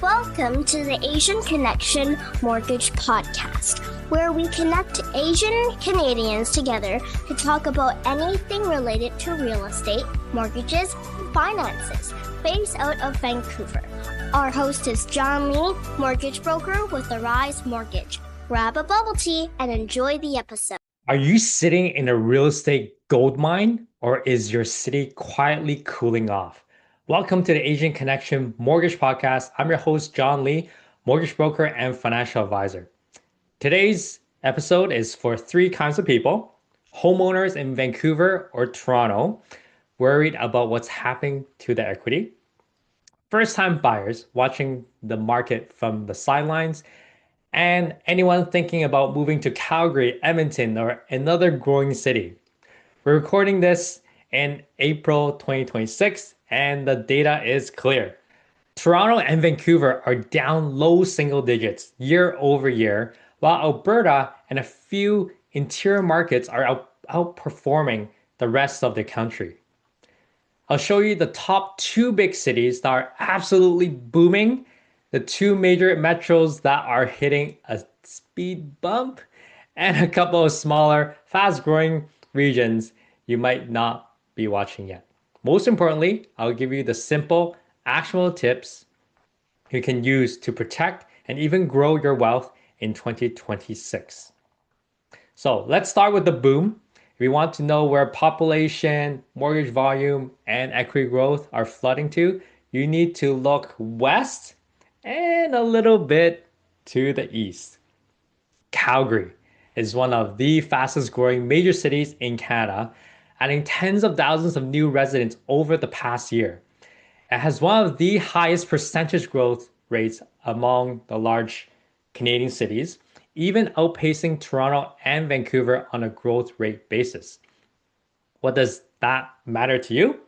Welcome to the Asian Connection Mortgage Podcast, where we connect Asian Canadians together to talk about anything related to real estate, mortgages, and finances, based out of Vancouver. Our host is John Lee, mortgage broker with Arise Mortgage. Grab a bubble tea and enjoy the episode. Are you sitting in a real estate gold mine, or is your city quietly cooling off? Welcome to the Asian Connection Mortgage Podcast. I'm your host, John Lee, mortgage broker and financial advisor. Today's episode is for three kinds of people: homeowners in Vancouver or Toronto, worried about what's happening to their equity; first-time buyers watching the market from the sidelines; and anyone thinking about moving to Calgary, Edmonton, or another growing city. We're recording this in April 2026, and the data is clear. Toronto and Vancouver are down low single digits year over year, while Alberta and a few interior markets are outperforming the rest of the country. I'll show you the top two big cities that are absolutely booming, the two major metros that are hitting a speed bump, and a couple of smaller, fast-growing regions you might not be watching yet. Most importantly, I'll give you the simple, actionable tips you can use to protect and even grow your wealth in 2026. So let's start with the boom. If you want to know where population, mortgage volume, and equity growth are flooding to, you need to look west and a little bit to the east. Calgary is one of the fastest growing major cities in Canada, adding tens of thousands of new residents over the past year. It has one of the highest percentage growth rates among the large Canadian cities, even outpacing Toronto and Vancouver on a growth rate basis. What does that matter to you?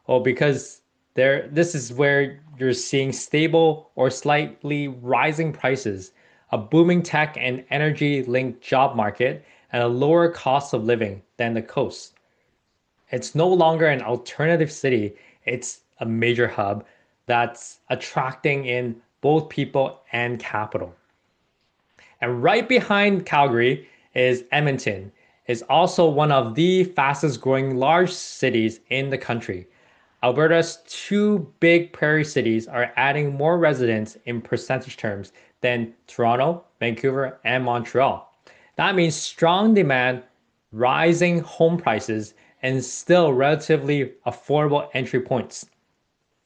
Well, because this is where you're seeing stable or slightly rising prices, a booming tech and energy-linked job market, and a lower cost of living than the coast. It's no longer an alternative city, it's a major hub that's attracting in both people and capital. And right behind Calgary is Edmonton. It's also one of the fastest growing large cities in the country. Alberta's two big prairie cities are adding more residents in percentage terms than Toronto, Vancouver, and Montreal. That means strong demand, rising home prices, and still relatively affordable entry points.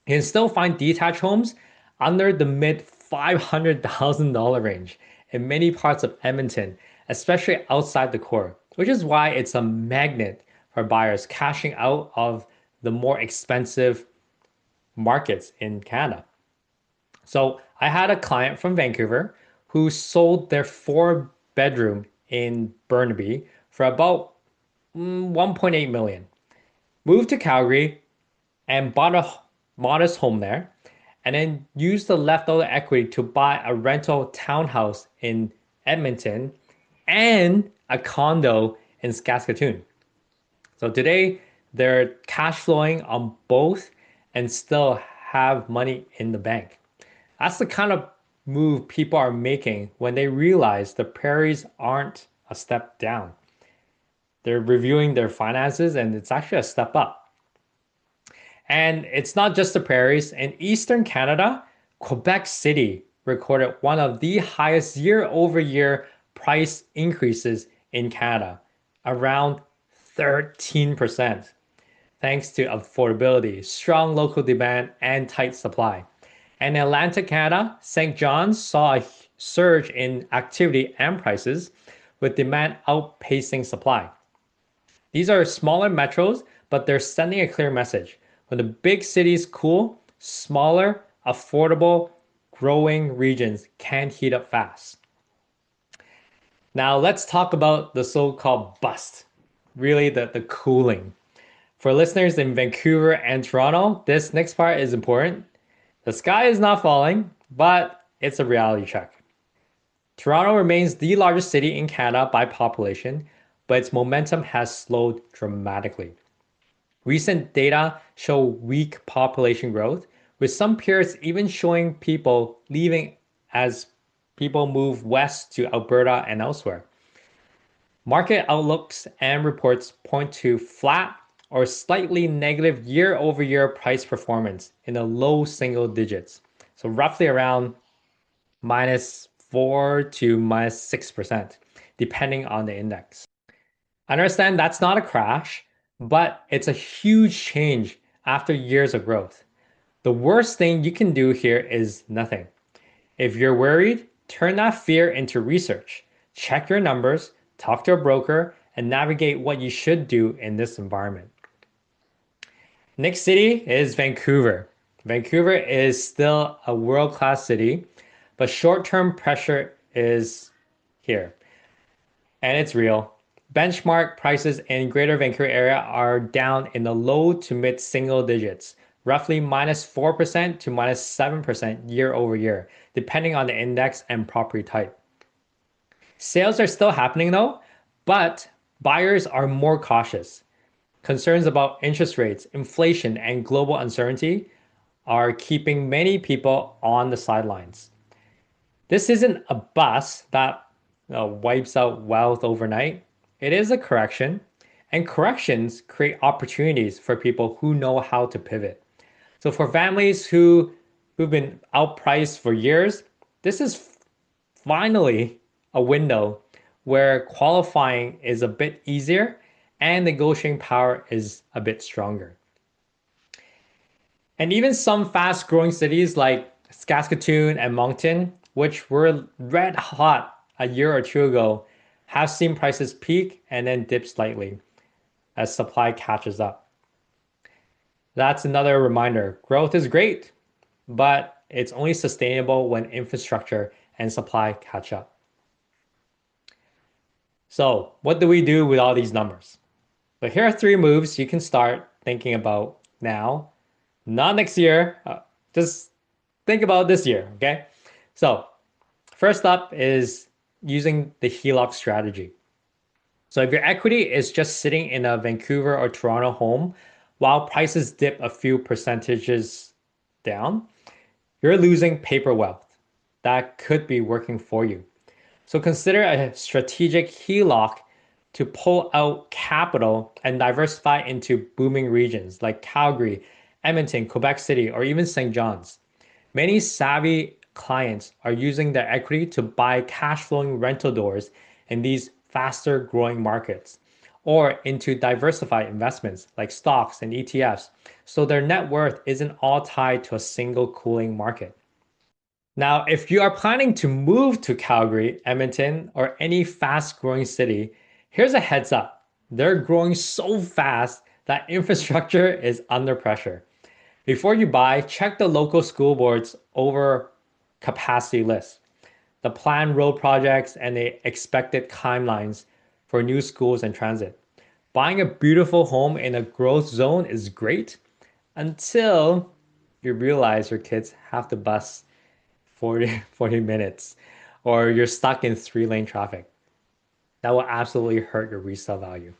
You can still find detached homes under the mid $500,000 range in many parts of Edmonton, especially outside the core, which is why it's a magnet for buyers cashing out of the more expensive markets in Canada. So I had a client from Vancouver who sold their 4-bedroom in Burnaby for about 1.8 million, moved to Calgary and bought a modest home there, and then used the leftover equity to buy a rental townhouse in Edmonton and a condo in Saskatoon. So today they're cash flowing on both and still have money in the bank. That's the kind of move people are making when they realize the prairies aren't a step down. They're reviewing their finances, and it's actually a step up. And it's not just the prairies. In Eastern Canada, Quebec City recorded one of the highest year-over-year price increases in Canada, around 13%, thanks to affordability, strong local demand, and tight supply. And in Atlantic Canada, St. John's saw a surge in activity and prices, with demand outpacing supply. These are smaller metros, but they're sending a clear message. When the big cities cool, smaller, affordable, growing regions can heat up fast. Now let's talk about the so-called bust, really the cooling. For listeners in Vancouver and Toronto, this next part is important. The sky is not falling, but it's a reality check. Toronto remains the largest city in Canada by population, but its momentum has slowed dramatically. Recent data show weak population growth, with some peers even showing people leaving as people move west to Alberta and elsewhere. Market outlooks and reports point to flat or slightly negative year over year price performance in the low single digits. So roughly around -4 to -6%, depending on the index. I understand that's not a crash, but it's a huge change after years of growth. The worst thing you can do here is nothing. If you're worried, turn that fear into research. Check your numbers, talk to a broker, and navigate what you should do in this environment. Next city is Vancouver. Vancouver is still a world-class city, but short-term pressure is here, and it's real. Benchmark prices in Greater Vancouver area are down in the low to mid single digits, roughly -4% to -7% year over year, depending on the index and property type. Sales are still happening though, but buyers are more cautious. Concerns about interest rates, inflation, and global uncertainty are keeping many people on the sidelines. This isn't a bust that wipes out wealth overnight. It is a correction, and corrections create opportunities for people who know how to pivot. So for families who've been outpriced for years, this is finally a window where qualifying is a bit easier and negotiating power is a bit stronger. And even some fast growing cities like Saskatoon and Moncton, which were red hot a year or two ago, have seen prices peak and then dip slightly as supply catches up. That's another reminder. Growth is great, but it's only sustainable when infrastructure and supply catch up. So what do we do with all these numbers? But here are 3 moves you can start thinking about now, not next year, just think about this year, okay? So first up is using the HELOC strategy. So if your equity is just sitting in a Vancouver or Toronto home while prices dip a few percentages down, you're losing paper wealth that could be working for you. So consider a strategic HELOC to pull out capital and diversify into booming regions like Calgary, Edmonton, Quebec City, or even St. John's. Many savvy clients are using their equity to buy cash flowing rental doors in these faster growing markets or into diversified investments like stocks and ETFs, so their net worth isn't all tied to a single cooling market. Now, if you are planning to move to Calgary, Edmonton, or any fast growing city, here's a heads up. They're growing so fast that infrastructure is under pressure. Before you buy, check the local school board's over capacity list, the planned road projects, and the expected timelines for new schools and transit. Buying a beautiful home in a growth zone is great until you realize your kids have to bus 40 minutes or you're stuck in 3-lane traffic. That will absolutely hurt your resale value.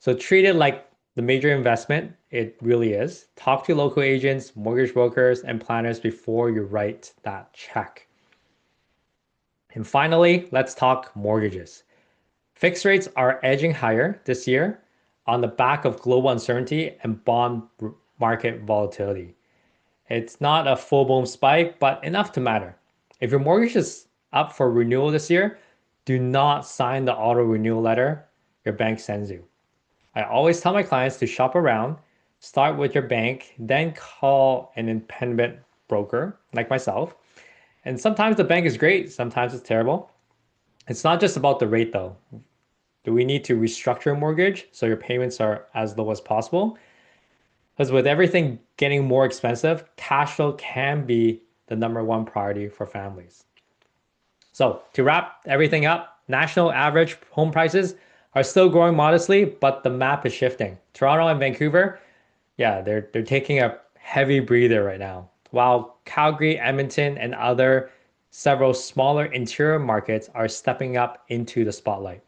So treat it like the major investment it really is. Talk to local agents, mortgage brokers, and planners before you write that check. And finally, let's talk mortgages. Fixed rates are edging higher this year on the back of global uncertainty and bond market volatility. It's not a full-blown spike, but enough to matter. If your mortgage is up for renewal this year, do not sign the auto renewal letter your bank sends you. I always tell my clients to shop around, start with your bank, then call an independent broker like myself. And sometimes the bank is great, sometimes it's terrible. It's not just about the rate though. Do we need to restructure a mortgage so your payments are as low as possible? Because with everything getting more expensive, cash flow can be the #1 priority for families. So to wrap everything up, national average home prices are still growing modestly, but the map is shifting. Toronto and Vancouver, yeah, they're taking a heavy breather right now, while Calgary, Edmonton, and other several smaller interior markets are stepping up into the spotlight.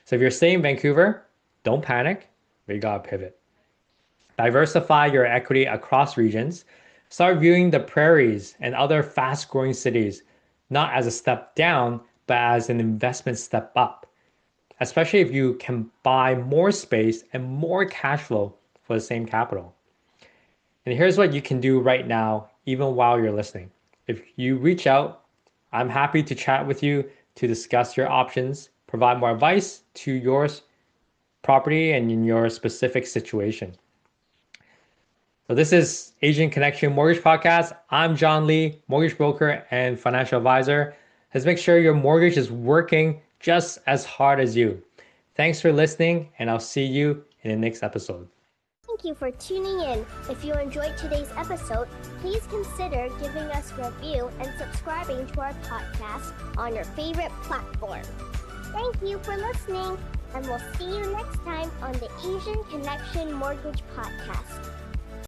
So if you're staying in Vancouver, don't panic, we gotta pivot. Diversify your equity across regions. Start viewing the prairies and other fast growing cities not as a step down, but as an investment step up, especially if you can buy more space and more cash flow for the same capital. And here's what you can do right now, even while you're listening. If you reach out, I'm happy to chat with you to discuss your options, provide more advice to your property and in your specific situation. So this is Asian Connection Mortgage Podcast. I'm John Lee, mortgage broker and financial advisor. Let's make sure your mortgage is working just as hard as you. Thanks for listening, and I'll see you in the next episode. Thank you for tuning in. If you enjoyed today's episode, please consider giving us a review and subscribing to our podcast on your favorite platform. Thank you for listening, and we'll see you next time on the Asian Connection Mortgage Podcast.